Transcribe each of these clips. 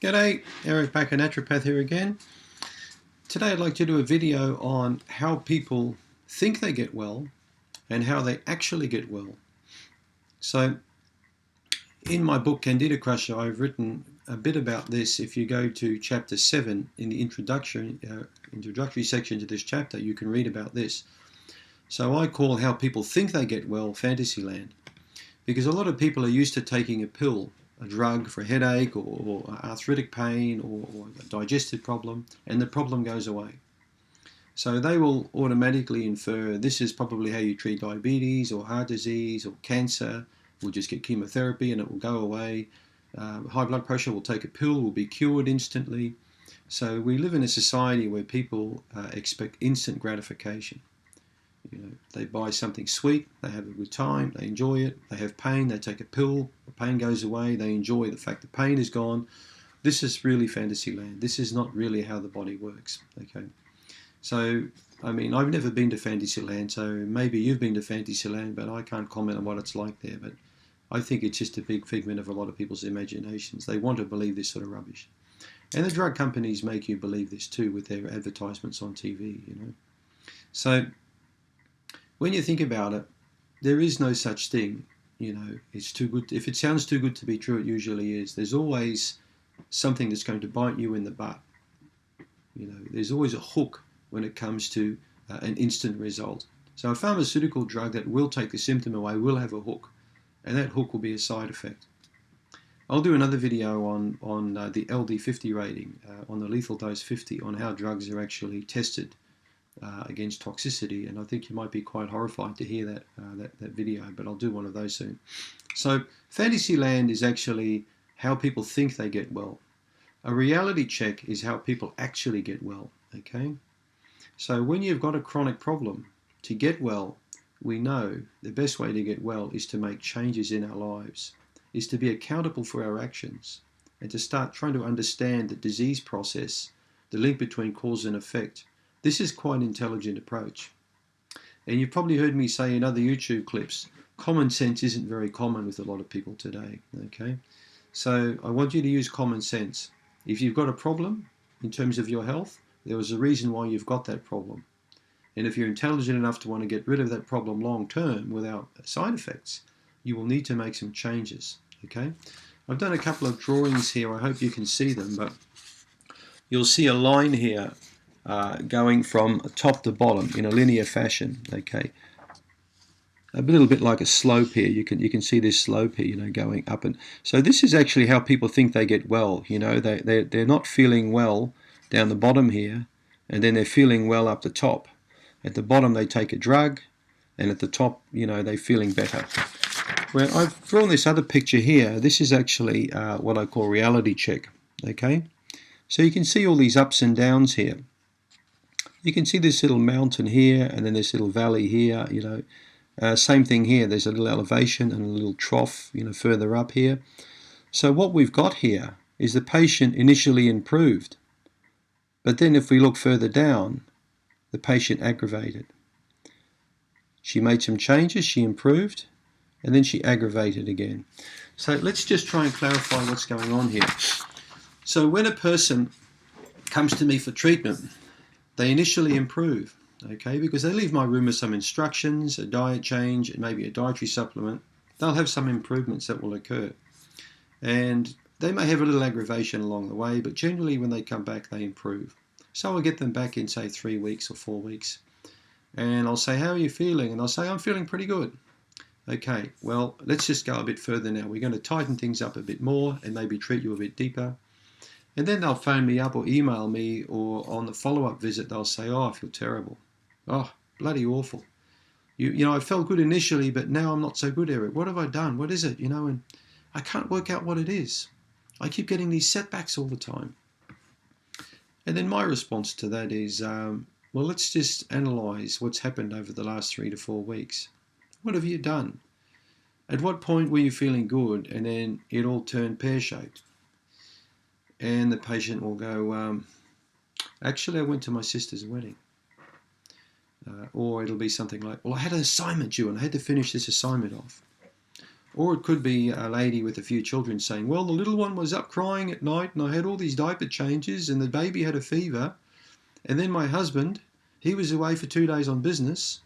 G'day, Eric Bakker, naturopath here again. Today I'd like to do a video on how people think they get well and how they actually get well. So in my book Candida Crusher, I've written a bit about this. If you go to chapter 7 in the introductory section to this chapter, you can read about this. So I call how people think they get well Fantasyland, because a lot of people are used to taking a pill, a drug for a headache or arthritic pain or a digestive problem, and the problem goes away. So they will automatically infer this is probably how you treat diabetes or heart disease or cancer. We'll just get chemotherapy and it will go away. High blood pressure, will take a pill, will be cured instantly. So we live in a society where people expect instant gratification. You know, they buy something sweet, they have a good time, they enjoy it. They have pain, they take a pill, the pain goes away, they enjoy the fact the pain is gone. This is really fantasy land. This is not really how the body works. Okay, so I mean, I've never been to fantasy land, so maybe you've been to fantasy land, but I can't comment on what it's like there. But I think it's just a big figment of a lot of people's imaginations. They want to believe this sort of rubbish, and the drug companies make you believe this too with their advertisements on TV. You know, so when you think about it, there is no such thing. You know, it's too good. If it sounds too good to be true, it usually is. There's always something that's going to bite you in the butt. You know, there's always a hook when it comes to an instant result. So a pharmaceutical drug that will take the symptom away will have a hook, and that hook will be a side effect. I'll do another video on the LD50 rating, on the lethal dose 50, on how drugs are actually tested against toxicity, and I think you might be quite horrified to hear that video, but I'll do one of those soon. So Fantasyland is actually how people think they get well. A reality check is how people actually get well. Okay, so when you've got a chronic problem, to get well, we know the best way to get well is to make changes in our lives, is to be accountable for our actions, and to start trying to understand the disease process, the link between cause and effect. This is quite an intelligent approach. And you've probably heard me say in other YouTube clips, common sense isn't very common with a lot of people today. Okay, so I want you to use common sense. If you've got a problem in terms of your health, there was a reason why you've got that problem. And if you're intelligent enough to want to get rid of that problem long term without side effects, you will need to make some changes. Okay, I've done a couple of drawings here. I hope you can see them, but you'll see a line here going from top to bottom in a linear fashion. Okay, a little bit like a slope here. You can see this slope here, you know, going up. And so this is actually how people think they get well. You know, they're not feeling well down the bottom here, and then they're feeling well up the top. At the bottom they take a drug, and at the top, you know, they're feeling better. Well, I've drawn this other picture here. This is actually what I call reality check. Okay, so you can see all these ups and downs here. You can see this little mountain here, and then this little valley here, you know. Same thing here, there's a little elevation and a little trough, you know, further up here. So what we've got here is the patient initially improved, but then if we look further down, the patient aggravated. She made some changes, she improved, and then she aggravated again. So let's just try and clarify what's going on here. So when a person comes to me for treatment, they initially improve, okay, because they leave my room with some instructions, a diet change, and maybe a dietary supplement. They'll have some improvements that will occur. And they may have a little aggravation along the way, but generally when they come back, they improve. So I'll get them back in, say, 3 weeks or 4 weeks. And I'll say, how are you feeling? And they'll say, I'm feeling pretty good. Okay, well, let's just go a bit further now. We're going to tighten things up a bit more and maybe treat you a bit deeper. And then they'll phone me up or email me, or on the follow-up visit they'll say, oh, I feel terrible. Oh, bloody awful. You know, I felt good initially, but now I'm not so good, Eric. What have I done? What is it? You know, and I can't work out what it is. I keep getting these setbacks all the time. And then my response to that is, well, let's just analyze what's happened over the last 3 to 4 weeks. What have you done? At what point were you feeling good and then it all turned pear-shaped? And the patient will go, actually, I went to my sister's wedding. Or it'll be something like, well, I had an assignment due and I had to finish this assignment off. Or it could be a lady with a few children saying, well, the little one was up crying at night and I had all these diaper changes and the baby had a fever. And then my husband, he was away for 2 days on business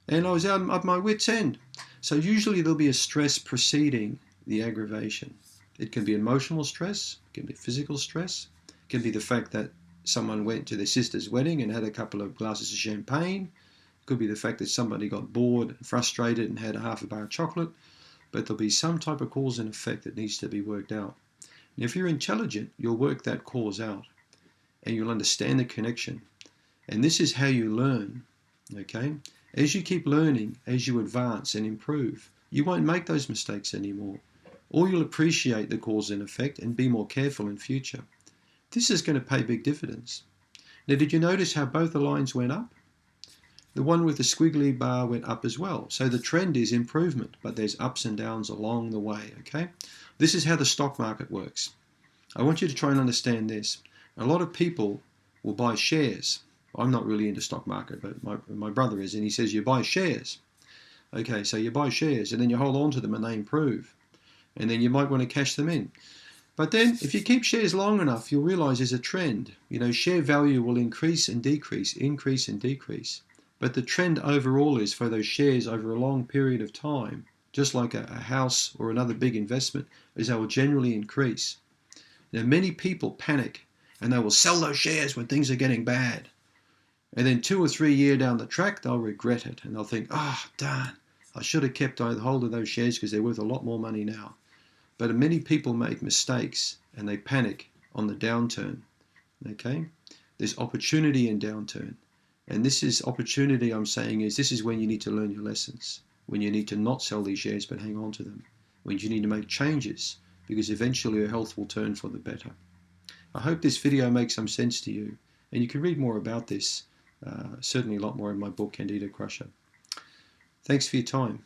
and I was out at my wit's end. So usually there'll be a stress preceding the aggravation. It can be emotional stress, it can be physical stress, it can be the fact that someone went to their sister's wedding and had a couple of glasses of champagne. It could be the fact that somebody got bored and frustrated and had a half a bar of chocolate. But there'll be some type of cause and effect that needs to be worked out. And if you're intelligent, you'll work that cause out and you'll understand the connection. And this is how you learn, okay? As you keep learning, as you advance and improve, you won't make those mistakes anymore. Or you'll appreciate the cause and effect and be more careful in future. This is going to pay big dividends. Now, did you notice how both the lines went up? The one with the squiggly bar went up as well. So the trend is improvement, but there's ups and downs along the way, okay? This is how the stock market works. I want you to try and understand this. A lot of people will buy shares. I'm not really into stock market, but my brother is, and he says you buy shares. Okay, so you buy shares and then you hold on to them and they improve. And then you might want to cash them in. But then if you keep shares long enough, you'll realize there's a trend. You know, share value will increase and decrease, increase and decrease. But the trend overall is for those shares over a long period of time, just like a house or another big investment, is they will generally increase. Now, many people panic and they will sell those shares when things are getting bad. And then 2 or 3 years down the track, they'll regret it and they'll think, oh, darn, I should have kept hold of those shares because they're worth a lot more money now. But many people make mistakes and they panic on the downturn. Okay? There's opportunity in downturn. And this is opportunity, I'm saying, is this is when you need to learn your lessons, when you need to not sell these shares but hang on to them, when you need to make changes because eventually your health will turn for the better. I hope this video makes some sense to you, and you can read more about this, certainly a lot more in my book, Candida Crusher. Thanks for your time.